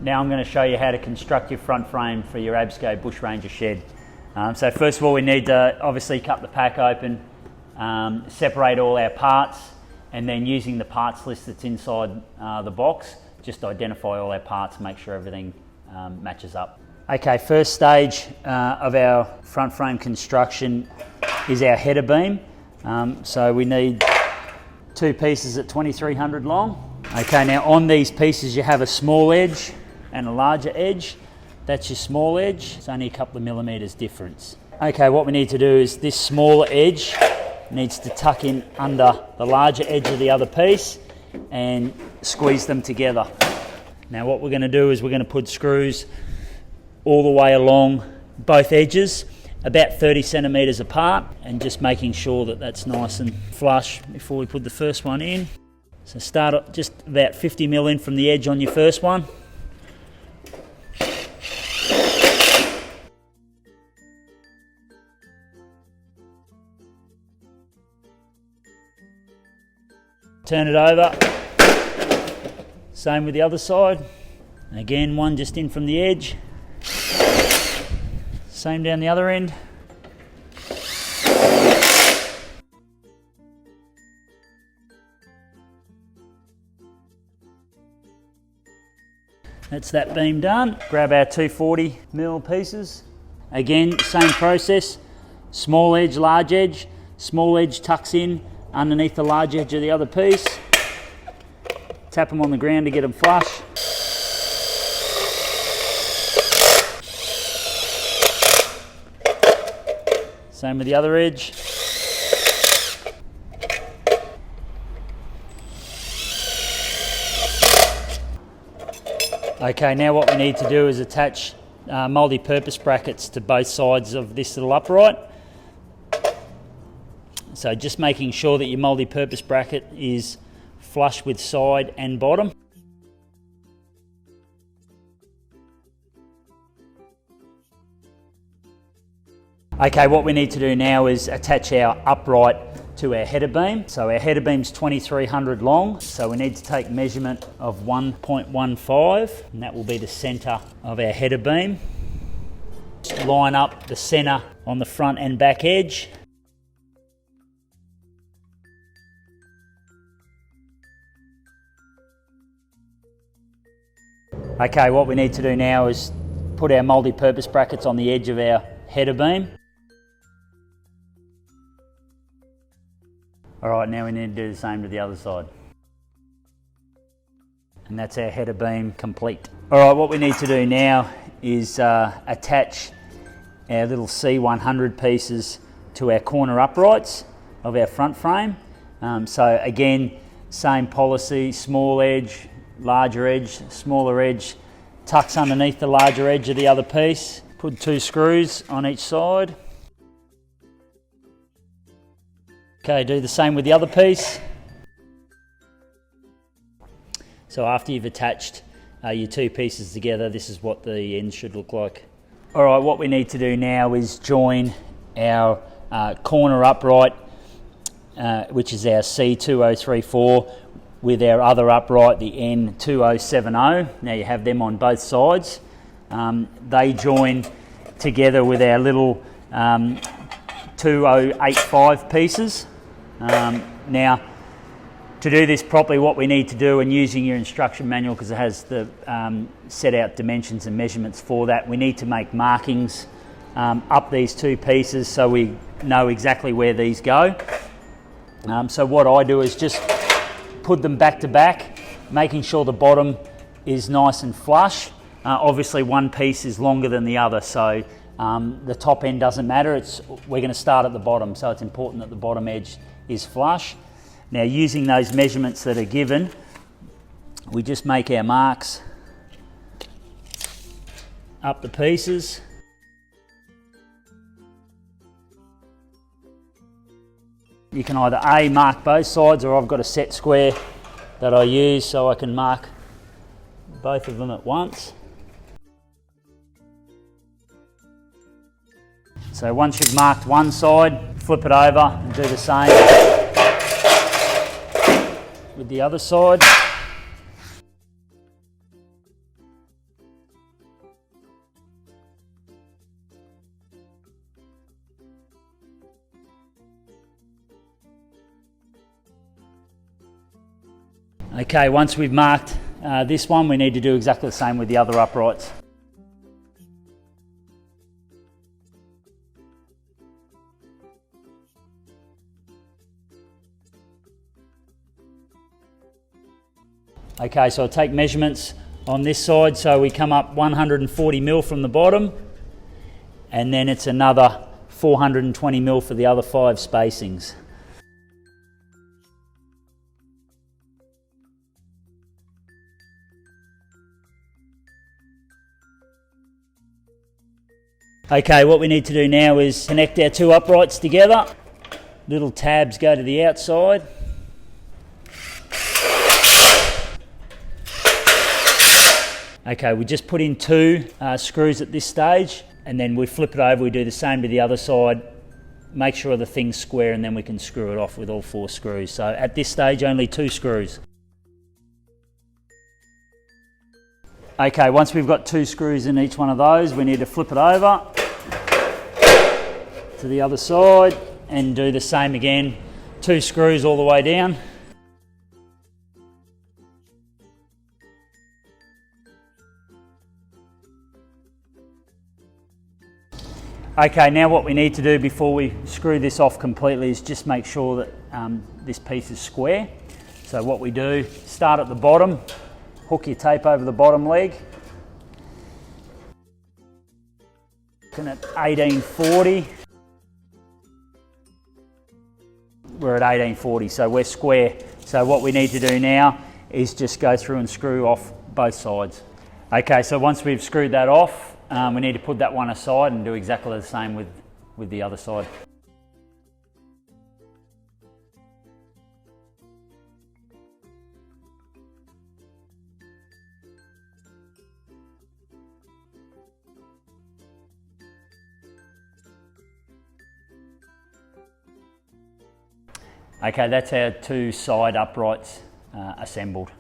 Now I'm going to show you how to construct your front frame for your Absco Bushranger Shed. So first of all, we need to obviously cut the pack open, separate all our parts, and then using the parts list that's inside the box, just identify all our parts, make sure everything matches up. Okay, first stage of our front frame construction is our header beam. So we need 2 pieces at 2300 long. Okay, now on these pieces you have a small edge and a larger edge. That's your small edge. It's only a couple of millimeters difference. Okay, what we need to do is this smaller edge needs to tuck in under the larger edge of the other piece and squeeze them together. Now what we're going to do is we're going to put screws all the way along both edges, about 30 centimeters apart, and just making sure that that's nice and flush before we put the first one in. So start at just about 50 mil in from the edge on your first one. Turn it over. Same with the other side. Again, one just in from the edge. Same down the other end. That's that beam done. Grab our 240 mil pieces. Again, same process. Small edge, large edge. Small edge tucks in underneath the large edge of the other piece. Tap them on the ground to get them flush. Same with the other edge. Okay, now what we need to do is attach multi-purpose brackets to both sides of this little upright. So just making sure that your multi-purpose bracket is flush with side and bottom. Okay, what we need to do now is attach our upright to our header beam. So our header beam's 2300 long, so we need to take measurement of 1.15, and that will be the center of our header beam. Just line up the center on the front and back edge. Okay, what we need to do now is put our multi-purpose brackets on the edge of our header beam. Alright, now we need to do the same to the other side. And that's our header beam complete. Alright, what we need to do now is attach our little C100 pieces to our corner uprights of our front frame. So again, same policy, small edge, larger edge, smaller edge, tucks underneath the larger edge of the other piece. Put 2 screws on each side. Okay, do the same with the other piece. So after you've attached your 2 pieces together, this is what the end should look like. Alright, what we need to do now is join our corner upright, which is our C2034, with our other upright, the N2070. Now you have them on both sides. They join together with our little 2085 pieces. Now, to do this properly, what we need to do, and using your instruction manual because it has the set out dimensions and measurements for that, we need to make markings up these 2 pieces so we know exactly where these go. So what I do is just put them back to back, making sure the bottom is nice and flush. Obviously one piece is longer than the other, so the top end doesn't matter. We're going to start at the bottom, so it's important that the bottom edge is flush. Now using those measurements that are given, we just make our marks up the pieces. You can either A, mark both sides, or I've got a set square that I use so I can mark both of them at once. So once you've marked one side, flip it over and do the same with the other side. Okay, once we've marked this one, we need to do exactly the same with the other uprights. Okay, so I'll take measurements on this side, so we come up 140 mil from the bottom, and then it's another 420 mil for the other 5 spacings. Okay, what we need to do now is connect our 2 uprights together. Little tabs go to the outside. Okay, we just put in 2 screws at this stage, and then we flip it over, we do the same to the other side, make sure the thing's square, and then we can screw it off with all 4 screws. So at this stage, only 2 screws. Okay, once we've got 2 screws in each one of those, we need to flip it over to the other side and do the same again. 2 screws all the way down. Okay, now what we need to do before we screw this off completely is just make sure that this piece is square. So what we do, start at the bottom, hook your tape over the bottom leg. Looking at 1840. We're at 1840, so we're square. So what we need to do now is just go through and screw off both sides. Okay, so once we've screwed that off, we need to put that one aside and do exactly the same with the other side. Okay, that's our 2 side uprights assembled.